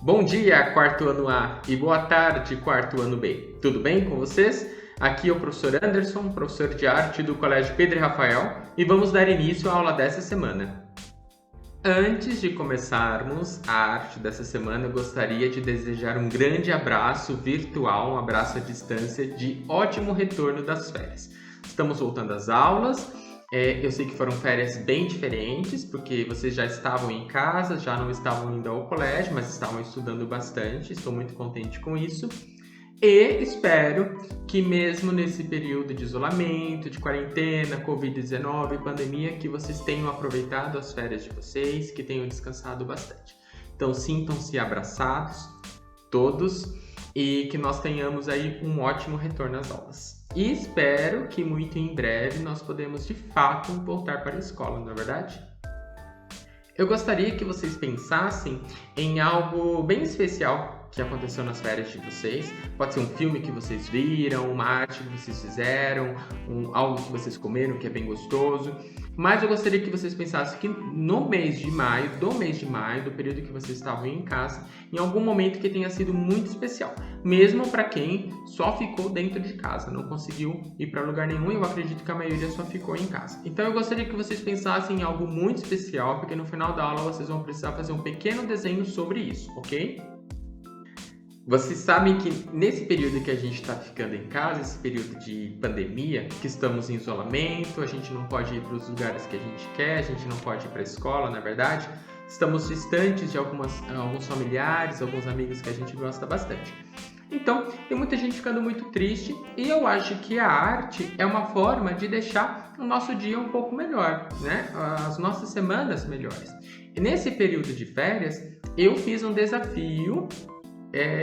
Bom dia, quarto ano A, e boa tarde, quarto ano B. Tudo bem com vocês? Aqui é o professor Anderson, professor de arte do Colégio Pedro e Rafael, e vamos dar início à aula dessa semana. Antes de começarmos a arte dessa semana, eu gostaria de desejar um grande abraço virtual, um abraço à distância de ótimo retorno das férias. Estamos voltando às aulas. Eu sei que foram férias bem diferentes, porque vocês já estavam em casa, já não estavam indo ao colégio, mas estavam estudando bastante. Estou muito contente com isso. E espero que mesmo nesse período de isolamento, de quarentena, Covid-19, pandemia, que vocês tenham aproveitado as férias de vocês, que tenham descansado bastante. Então sintam-se abraçados, todos, e que nós tenhamos aí um ótimo retorno às aulas. E espero que muito em breve nós podemos de fato voltar para a escola, não é verdade? Eu gostaria que vocês pensassem em algo bem especial que aconteceu nas férias de vocês. Pode ser um filme que vocês viram, uma arte que vocês fizeram, algo que vocês comeram que é bem gostoso. Mas eu gostaria que vocês pensassem que no mês de maio, do período que vocês estavam em casa, em algum momento que tenha sido muito especial. Mesmo para quem só ficou dentro de casa, não conseguiu ir para lugar nenhum, eu acredito que a maioria só ficou em casa. Então eu gostaria que vocês pensassem em algo muito especial, porque no final da aula vocês vão precisar fazer um pequeno desenho sobre isso, ok? Vocês sabem que nesse período que a gente está ficando em casa, esse período de pandemia, que estamos em isolamento, a gente não pode ir para os lugares que a gente quer, a gente não pode ir para a escola, na verdade, estamos distantes de alguns familiares, alguns amigos que a gente gosta bastante. Então, tem muita gente ficando muito triste e eu acho que a arte é uma forma de deixar o nosso dia um pouco melhor, né? As nossas semanas melhores. E nesse período de férias, eu fiz um desafio.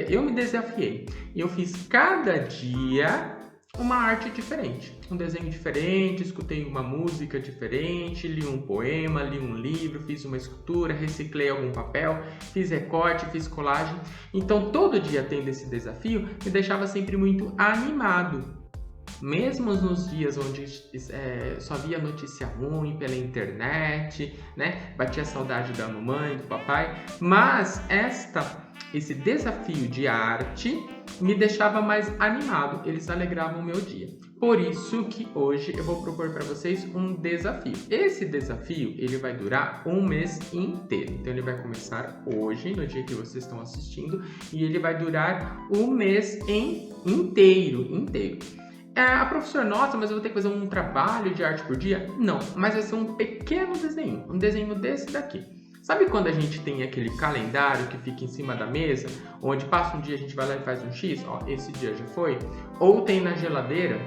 Eu me desafiei e eu fiz cada dia uma arte diferente, um desenho diferente, escutei uma música diferente, li um poema, li um livro, fiz uma escultura, reciclei algum papel, fiz recorte, fiz colagem. Então todo dia tendo esse desafio me deixava sempre muito animado. Mesmo nos dias onde só via notícia ruim pela internet, né? Batia saudade da mamãe, do papai, mas esse desafio de arte me deixava mais animado, eles alegravam o meu dia. Por isso que hoje eu vou propor para vocês um desafio. Esse desafio, ele vai durar um mês inteiro. Então ele vai começar hoje, no dia que vocês estão assistindo, e ele vai durar um mês inteiro. A professora, nossa, mas eu vou ter que fazer um trabalho de arte por dia? Não, mas vai ser um pequeno desenho, um desenho desse daqui. Sabe quando a gente tem aquele calendário que fica em cima da mesa, onde passa um dia a gente vai lá e faz um X? Ó, esse dia já foi. Ou tem na geladeira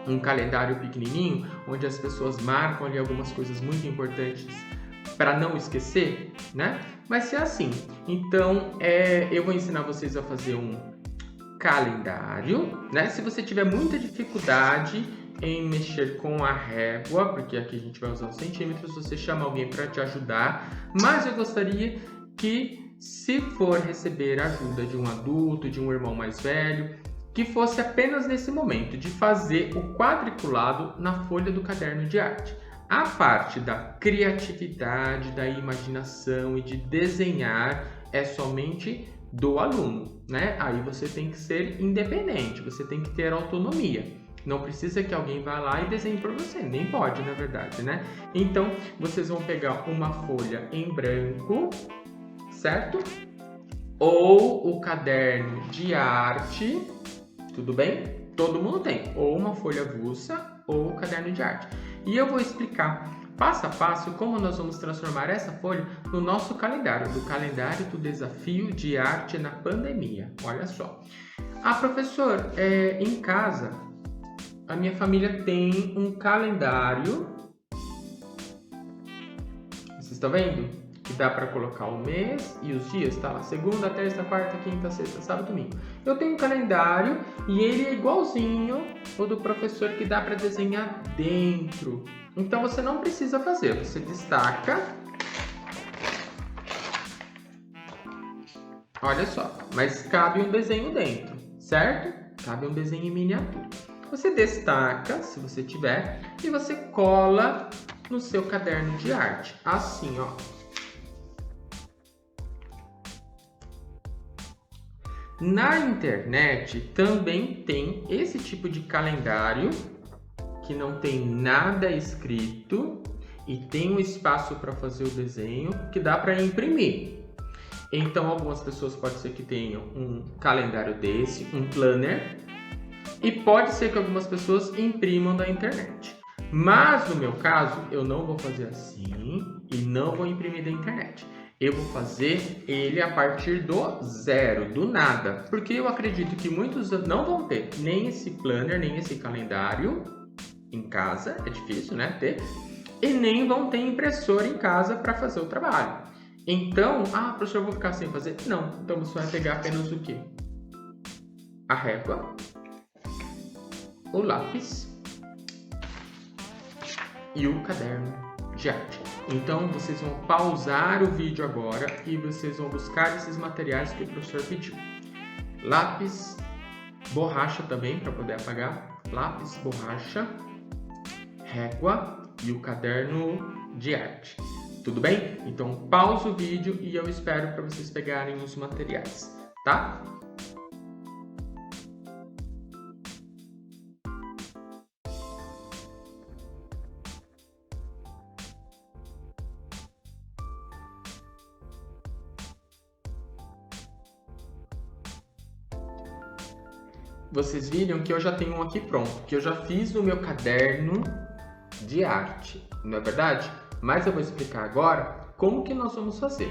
um calendário pequenininho, onde as pessoas marcam ali algumas coisas muito importantes para não esquecer, né? Vai ser assim. Então, eu vou ensinar vocês a fazer um calendário, né? Se você tiver muita dificuldade em mexer com a régua, porque aqui a gente vai usar os centímetros, você chama alguém para te ajudar, mas eu gostaria que, se for receber ajuda de um adulto, de um irmão mais velho, que fosse apenas nesse momento de fazer o quadriculado na folha do caderno de arte. A parte da criatividade, da imaginação e de desenhar é somente do aluno, né? Aí você tem que ser independente, você tem que ter autonomia. Não precisa que alguém vá lá e desenhe por você, nem pode, na verdade, né? Então, vocês vão pegar uma folha em branco, certo? Ou o caderno de arte, tudo bem? Todo mundo tem, ou uma folha avulsa ou o caderno de arte. E eu vou explicar passo a passo como nós vamos transformar essa folha no nosso calendário, do calendário do desafio de arte na pandemia. Olha só. Professor, em casa, a minha família tem um calendário. Vocês estão vendo? Que dá para colocar o mês e os dias, tá lá, segunda, terça, quarta, quinta, sexta, sábado, domingo. Eu tenho um calendário e ele é igualzinho o do professor que dá para desenhar dentro. Então você não precisa fazer, você destaca. Olha só, mas cabe um desenho dentro, certo? Cabe um desenho em miniatura. Você destaca, se você tiver, e você cola no seu caderno de arte, assim, ó. Na internet também tem esse tipo de calendário que não tem nada escrito e tem um espaço para fazer o desenho que dá para imprimir. Então, algumas pessoas pode ser que tenham um calendário desse, um planner, e pode ser que algumas pessoas imprimam da internet. Mas no meu caso, eu não vou fazer assim e não vou imprimir da internet. Eu vou fazer ele a partir do zero, do nada, porque eu acredito que muitos não vão ter nem esse planner, nem esse calendário em casa, é difícil, né, ter, e nem vão ter impressora em casa para fazer o trabalho. Então, professor, eu vou ficar sem fazer? Não, então você vai pegar apenas o quê? A régua, o lápis e o caderno de arte. Então, vocês vão pausar o vídeo agora e vocês vão buscar esses materiais que o professor pediu. Lápis, borracha também, para poder apagar. Lápis, borracha, régua e o caderno de arte. Tudo bem? Então, pausa o vídeo e eu espero para vocês pegarem os materiais, tá? Vocês viram que eu já tenho um aqui pronto, que eu já fiz no meu caderno de arte, não é verdade? Mas eu vou explicar agora como que nós vamos fazer.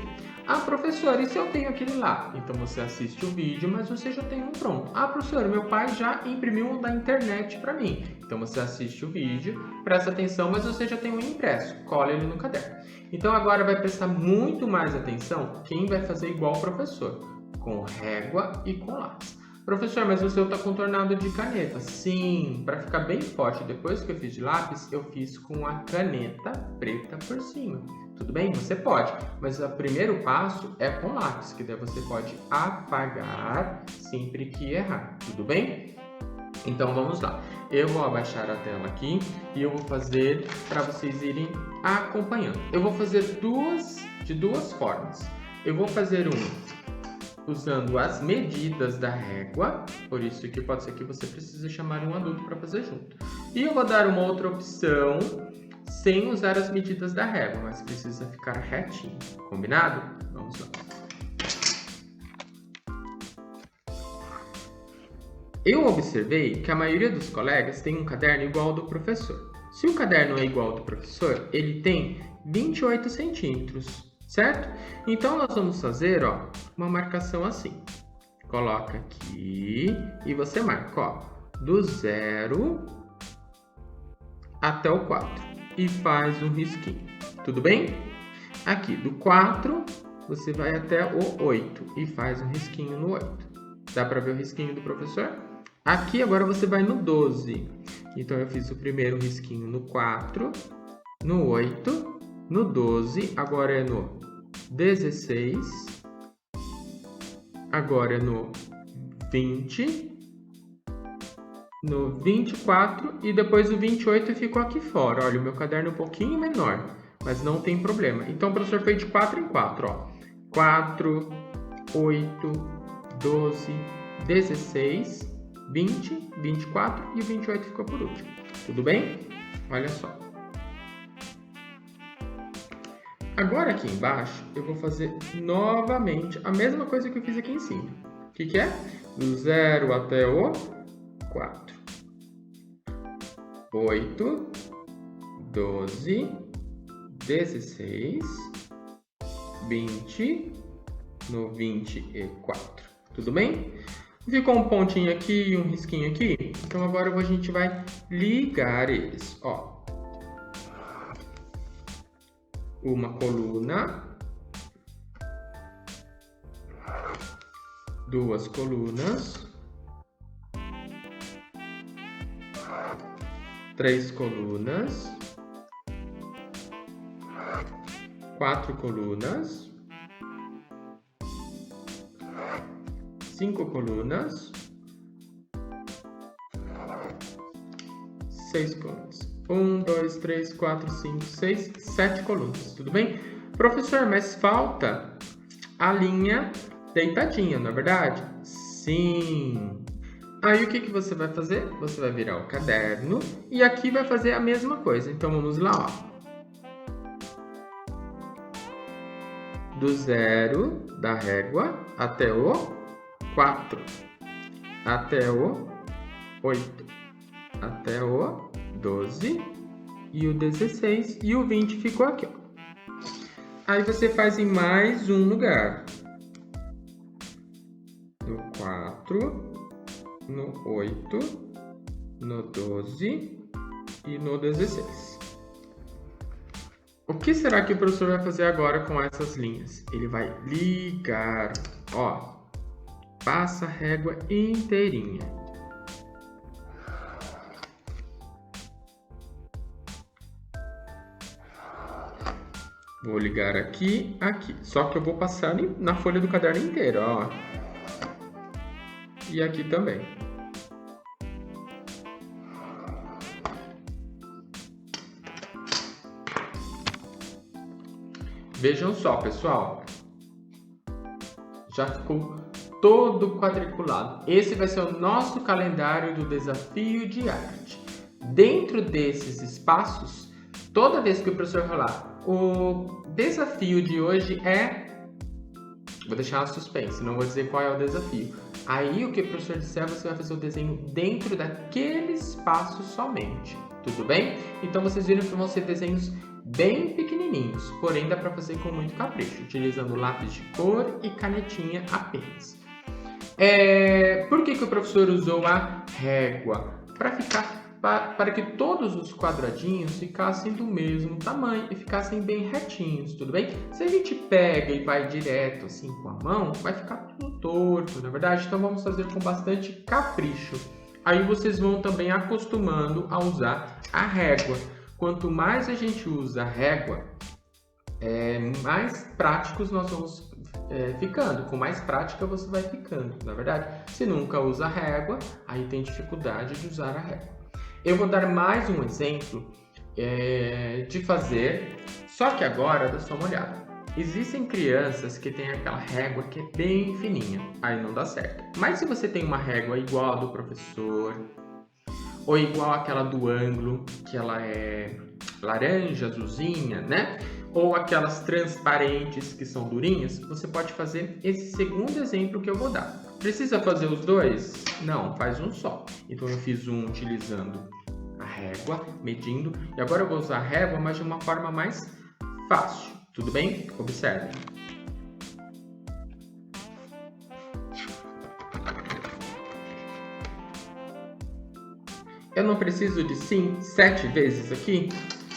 Professor, e se eu tenho aquele lá? Então você assiste o vídeo, mas você já tem um pronto. Professor, meu pai já imprimiu um da internet para mim. Então você assiste o vídeo, presta atenção, mas você já tem um impresso. Cola ele no caderno. Então agora vai prestar muito mais atenção quem vai fazer igual o professor, com régua e com lápis. Professor, mas o seu está contornado de caneta. Sim, para ficar bem forte, depois que eu fiz de lápis, eu fiz com a caneta preta por cima. Tudo bem? Você pode, mas o primeiro passo é com lápis, que daí você pode apagar sempre que errar. Tudo bem? Então vamos lá. Eu vou abaixar a tela aqui e eu vou fazer para vocês irem acompanhando. Eu vou fazer de duas formas. Eu vou fazer usando as medidas da régua, por isso que pode ser que você precise chamar um adulto para fazer junto. E eu vou dar uma outra opção sem usar as medidas da régua, mas precisa ficar retinho, combinado? Vamos lá. Eu observei que a maioria dos colegas tem um caderno igual ao do professor. Se o caderno é igual ao do professor, ele tem 28 centímetros. Certo? Então, nós vamos fazer uma marcação assim. Coloca aqui e você marca do 0 até o 4 e faz um risquinho. Tudo bem? Aqui, do 4, você vai até o 8 e faz um risquinho no 8. Dá para ver o risquinho do professor? Aqui, agora você vai no 12. Então, eu fiz o primeiro risquinho no 4, no 8, no 12, agora é no 16, agora é no 20, no 24 e depois o 28 ficou aqui fora. Olha, o meu caderno é um pouquinho menor, mas não tem problema. Então, o professor fez de 4 em 4, 4, 8, 12, 16, 20, 24 e o 28 ficou por último. Tudo bem? Olha só. Agora aqui embaixo eu vou fazer novamente a mesma coisa que eu fiz aqui em cima. O que é? Do 0 até o 4. 8, 12, 16, 20, no 24. Tudo bem? Ficou um pontinho aqui e um risquinho aqui. Então agora a gente vai ligar eles. Uma coluna, duas colunas, 3 colunas, 4 colunas, 5 colunas, 6 colunas. 1, 2, 3, 4, 5, 6, 7 colunas, tudo bem? Professor, mas falta a linha deitadinha, não é verdade? Sim. Aí o que você vai fazer? Você vai virar o caderno e aqui vai fazer a mesma coisa. Então vamos lá, ó. Do 0 da régua até o 4, até o 8, até o 12 e o 16 e o 20 ficou aqui, ó. Aí você faz em mais um lugar. No 4, no 8, no 12 e no 16. O que será que o professor vai fazer agora com essas linhas? Ele vai ligar, ó, passa a régua inteirinha. Vou ligar aqui, aqui. Só que eu vou passar na folha do caderno inteiro, ó. E aqui também. Vejam só, pessoal. Já ficou todo quadriculado. Esse vai ser o nosso calendário do desafio de arte. Dentro desses espaços, toda vez que o professor falar, o desafio de hoje é... Vou deixar uma suspense, não vou dizer qual é o desafio. Aí o que o professor disser, você vai fazer o desenho dentro daquele espaço somente. Tudo bem? Então vocês viram que vão ser desenhos bem pequenininhos, porém dá para fazer com muito capricho, utilizando lápis de cor e canetinha apenas. Por que o professor usou a régua? Para que todos os quadradinhos ficassem do mesmo tamanho e ficassem bem retinhos, tudo bem? Se a gente pega e vai direto assim com a mão, vai ficar tudo torto, na verdade? Então vamos fazer com bastante capricho. Aí vocês vão também acostumando a usar a régua. Quanto mais a gente usa a régua, mais práticos nós vamos ficando. Com mais prática você vai ficando, na verdade. Se nunca usa a régua, aí tem dificuldade de usar a régua. Eu vou dar mais um exemplo de fazer, só que agora dá só uma olhada. Existem crianças que têm aquela régua que é bem fininha, aí não dá certo. Mas se você tem uma régua igual a do professor, ou igual aquela do ângulo, que ela é laranja, azulzinha, né? Ou aquelas transparentes que são durinhas, você pode fazer esse segundo exemplo que eu vou dar. Precisa fazer os dois? Não, faz um só. Então eu fiz um utilizando a régua, medindo, e agora eu vou usar a régua, mas de uma forma mais fácil. Tudo bem? Observe. Eu não preciso de 7 vezes aqui?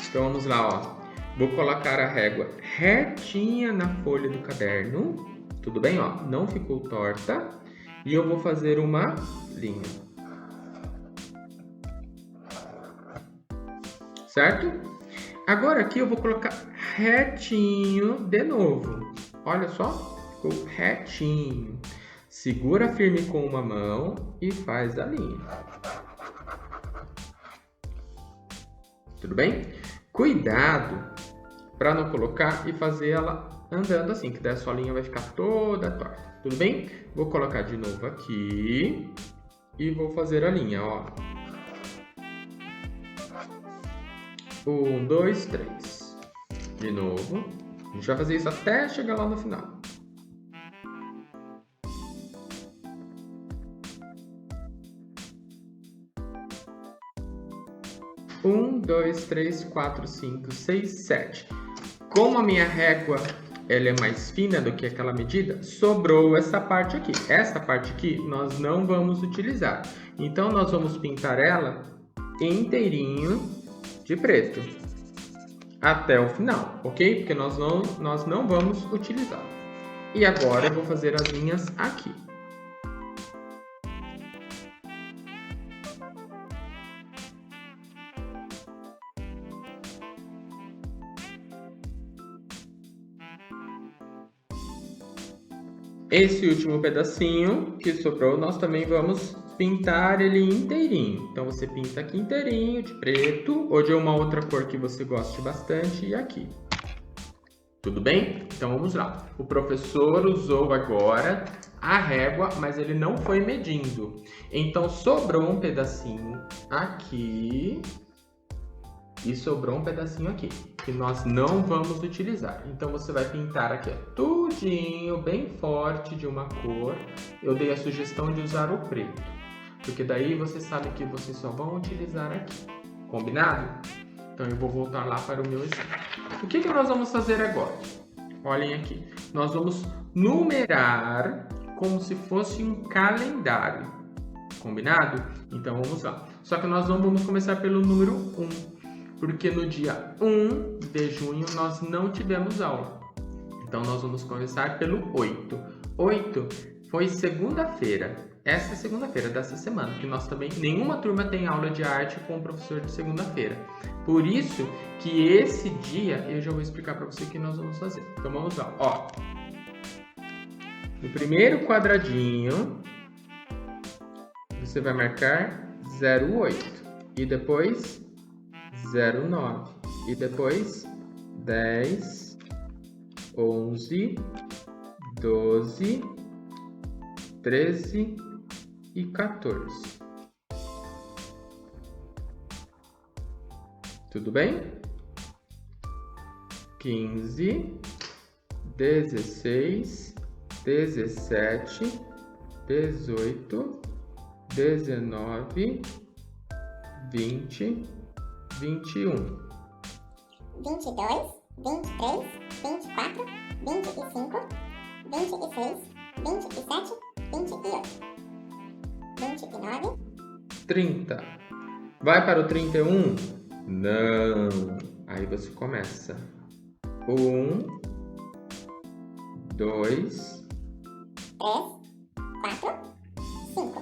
Então vamos lá, ó. Vou colocar a régua retinha na folha do caderno. Tudo bem, ó? Não ficou torta. E eu vou fazer uma linha. Certo? Agora aqui eu vou colocar retinho de novo. Olha só, ficou retinho. Segura firme com uma mão e faz a linha. Tudo bem? Cuidado para não colocar e fazer ela andando assim, que daí a sua linha vai ficar toda torta. Tudo bem? Vou colocar de novo aqui e vou fazer a linha, ó. 1, 2, 3. De novo. A gente vai fazer isso até chegar lá no final. Um, 2, 3, 4, 5, 6, 7. Como a minha régua ela é mais fina do que aquela medida, sobrou essa parte aqui. Essa parte aqui nós não vamos utilizar. Então nós vamos pintar ela inteirinho de preto até o final, ok? Porque nós não vamos utilizar. E agora eu vou fazer as linhas aqui. Esse último pedacinho que sobrou, nós também vamos pintar ele inteirinho. Então você pinta aqui inteirinho de preto ou de uma outra cor que você goste bastante e aqui. Tudo bem? Então vamos lá. O professor usou agora a régua, mas ele não foi medindo. Então, sobrou um pedacinho aqui e sobrou um pedacinho aqui, que nós não vamos utilizar. Então, você vai pintar aqui, ó, tudinho, bem forte de uma cor. Eu dei a sugestão de usar o preto, porque daí você sabe que vocês só vão utilizar aqui. Combinado? Então, eu vou voltar lá para o meu exemplo. O que nós vamos fazer agora? Olhem aqui. Nós vamos numerar como se fosse um calendário. Combinado? Então, vamos lá. Só que nós não vamos começar pelo número 1, porque no dia 1 de junho nós não tivemos aula. Então, nós vamos começar pelo 8. 8 foi segunda-feira. Essa é segunda-feira dessa semana, que nós também, nenhuma turma tem aula de arte com o professor de segunda-feira. Por isso que esse dia eu já vou explicar para você o que nós vamos fazer. Então vamos lá, ó. No primeiro quadradinho, você vai marcar 08 e depois 09 e depois 10, 11, 12, 13 e 14. Tudo bem? 15, 16, 17, 18, 19, 20, 21. 22, 23, 24, 25, 26, 27, 28. 29. 30. Vai para o 31? Não. Aí você começa. 1, 2, 3, 4, 5,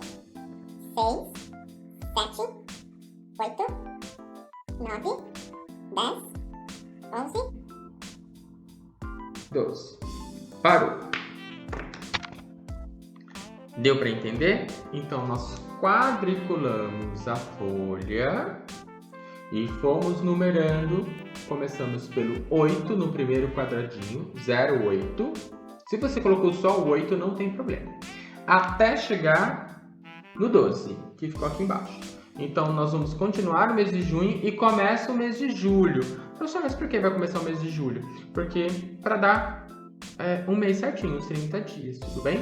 6, 7, 8, 9, 10, 11, 12. Parou. Deu para entender? Então, nós quadriculamos a folha e fomos numerando. Começamos pelo 8 no primeiro quadradinho, 08. Se você colocou só o 8, não tem problema. Até chegar no 12, que ficou aqui embaixo. Então, nós vamos continuar o mês de junho e começa o mês de julho. Professor, mas por que vai começar o mês de julho? Porque para dar um mês certinho, uns 30 dias, tudo bem?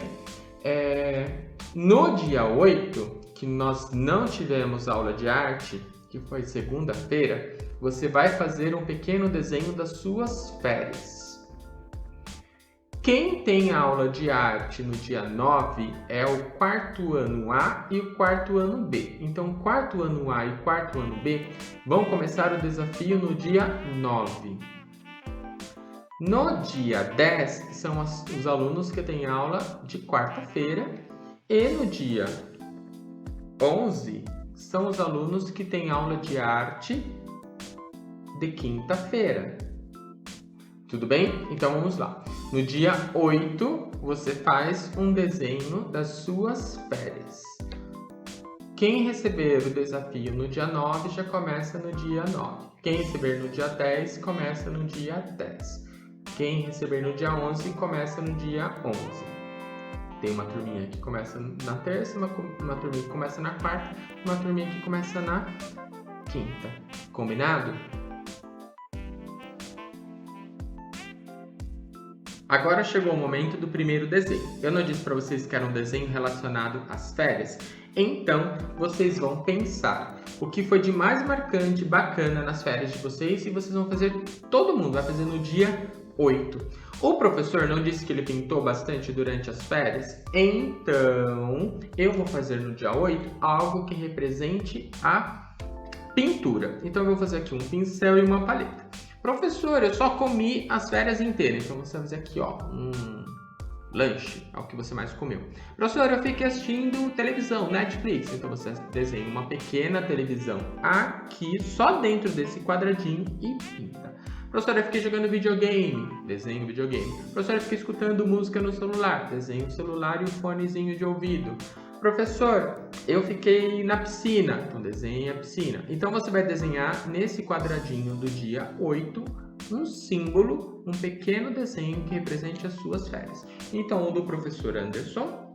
No dia 8, que nós não tivemos aula de arte, que foi segunda-feira, você vai fazer um pequeno desenho das suas férias. Quem tem aula de arte no dia 9 é o quarto ano A e o quarto ano B. Então, o quarto ano A e o quarto ano B vão começar o desafio no dia 9. No dia 10, são os alunos que têm aula de quarta-feira. E no dia 11, são os alunos que têm aula de arte de quinta-feira. Tudo bem? Então vamos lá. No dia 8, você faz um desenho das suas férias. Quem receber o desafio no dia 9 já começa no dia 9. Quem receber no dia 10 começa no dia 10. Quem receber no dia 11 começa no dia 11. Tem uma turminha que começa na terça, uma turminha que começa na quarta, uma turminha que começa na quinta. Combinado? Agora chegou o momento do primeiro desenho. Eu não disse para vocês que era um desenho relacionado às férias? Então, vocês vão pensar o que foi de mais marcante, bacana nas férias de vocês e vocês vão fazer, todo mundo vai fazer no dia 8. O professor não disse que ele pintou bastante durante as férias? Então, eu vou fazer no dia 8 algo que represente a pintura. Então, eu vou fazer aqui um pincel e uma paleta. Professor, eu só comi as férias inteiras. Então, você vai fazer aqui, ó, um lanche, é o que você mais comeu. Professor, eu fiquei assistindo televisão, Netflix. Então, você desenha uma pequena televisão aqui, só dentro desse quadradinho e pinta. Professor, eu fiquei jogando videogame, desenho videogame. Professor, eu fiquei escutando música no celular, desenho o celular e o fonezinho de ouvido. Professor, eu fiquei na piscina, então desenhe a piscina. Então você vai desenhar nesse quadradinho do dia 8 um símbolo, um pequeno desenho que represente as suas férias. Então o do professor Anderson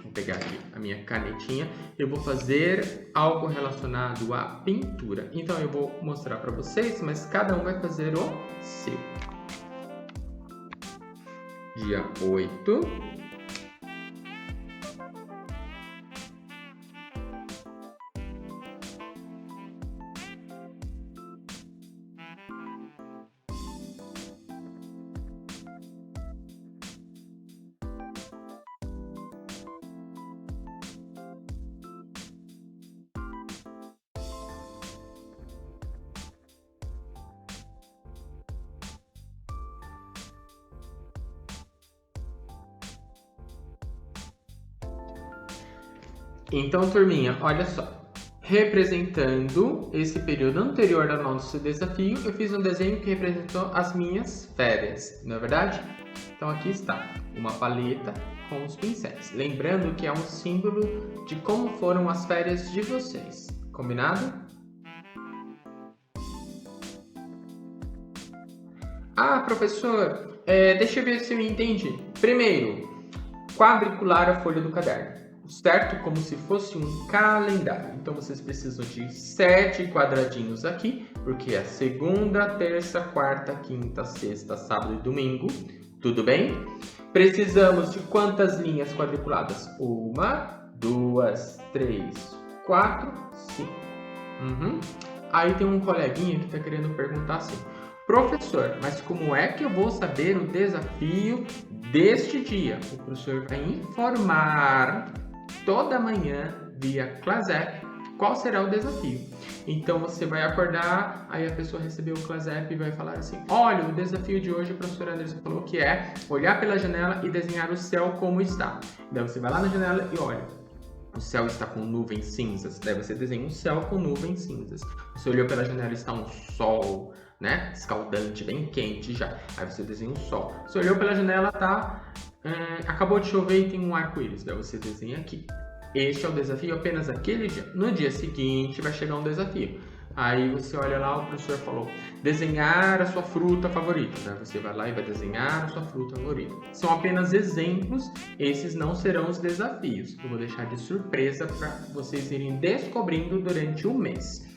Vou pegar aqui a minha canetinha. Eu vou fazer algo relacionado à pintura. Então eu vou mostrar para vocês, mas cada um vai fazer o seu. Dia 8. Então, turminha, olha só. Representando esse período anterior ao nosso desafio, eu fiz um desenho que representou as minhas férias, não é verdade? Então aqui está, uma paleta com os pincéis. Lembrando que é um símbolo de como foram as férias de vocês. Combinado? Ah, professor, deixa eu ver se eu entendi. Primeiro, quadricular a folha do caderno. Certo? Como se fosse um calendário. Então, vocês precisam de 7 quadradinhos aqui, porque é segunda, terça, quarta, quinta, sexta, sábado e domingo. Tudo bem? Precisamos de quantas linhas quadriculadas? 1, 2, 3, 4, 5. Aí tem um coleguinha que está querendo perguntar assim: professor, mas como é que eu vou saber o desafio deste dia? O professor vai informar toda manhã via ClassApp qual será o desafio. Então você vai acordar, aí a pessoa recebeu o ClassApp e vai falar assim: olha, o desafio de hoje, o professor Anderson falou que é olhar pela janela e desenhar o céu como está. Daí você vai lá na janela e olha, o céu está com nuvens cinzas. Daí você desenha um céu com nuvens cinzas. Você olhou pela janela e está um sol, né, escaldante, bem quente já. Aí você desenha um sol. Você olhou pela janela, acabou de chover e tem um arco-íris. Daí você desenha aqui. Este é o desafio apenas aquele dia. No dia seguinte vai chegar um desafio. Aí você olha lá, o professor falou: desenhar a sua fruta favorita. Daí você vai lá e vai desenhar a sua fruta favorita. São apenas exemplos, esses não serão os desafios. Eu vou deixar de surpresa para vocês irem descobrindo durante o mês.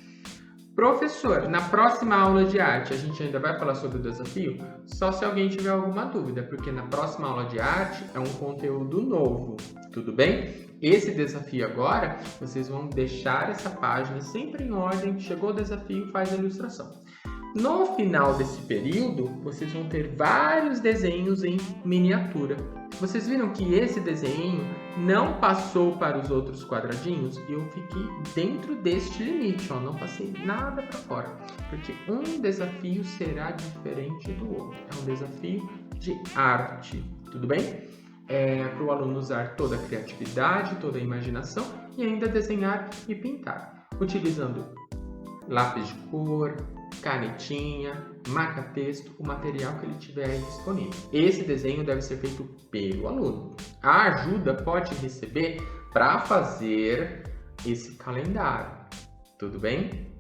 Professor, na próxima aula de arte a gente ainda vai falar sobre o desafio? Só se alguém tiver alguma dúvida, porque na próxima aula de arte é um conteúdo novo, tudo bem? Esse desafio agora, vocês vão deixar essa página sempre em ordem, chegou o desafio, faz a ilustração. No final desse período, vocês vão ter vários desenhos em miniatura. Vocês viram que esse desenho não passou para os outros quadradinhos e eu fiquei dentro deste limite, ó, não passei nada para fora, porque um desafio será diferente do outro. É um desafio de arte, tudo bem? Para o aluno usar toda a criatividade, toda a imaginação e ainda desenhar e pintar, utilizando lápis de cor, canetinha, marca-texto, o material que ele tiver aí disponível. Esse desenho deve ser feito pelo aluno. A ajuda pode receber para fazer esse calendário, tudo bem?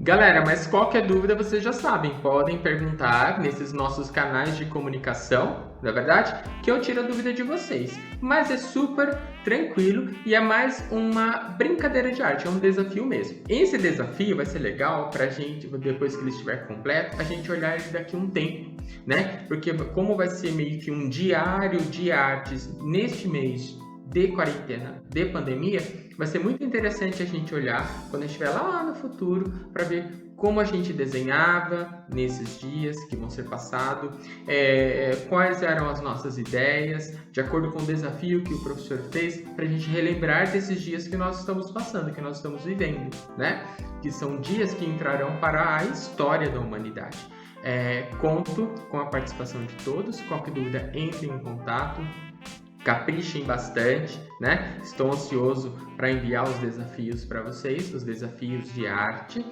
Galera, mas qualquer dúvida vocês já sabem, podem perguntar nesses nossos canais de comunicação, não é verdade? Que eu tiro a dúvida de vocês. Mas é super tranquilo e é mais uma brincadeira de arte, é um desafio mesmo. Esse desafio vai ser legal pra gente, depois que ele estiver completo, a gente olhar ele daqui a um tempo, né? Porque como vai ser meio que um diário de artes neste mês de quarentena, de pandemia, vai ser muito interessante a gente olhar quando a gente estiver lá no futuro para ver como a gente desenhava nesses dias que vão ser passados, quais eram as nossas ideias, de acordo com o desafio que o professor fez, para a gente relembrar desses dias que nós estamos passando, que nós estamos vivendo, né? Que são dias que entrarão para a história da humanidade. Conto com a participação de todos, qualquer dúvida, entrem em contato. Caprichem bastante, né? Estou ansioso para enviar os desafios para vocês, os desafios de arte.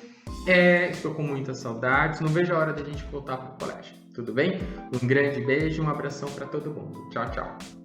Estou com muitas saudades, não vejo a hora da gente voltar para o colégio, tudo bem? Um grande beijo, um abração para todo mundo. Tchau, tchau.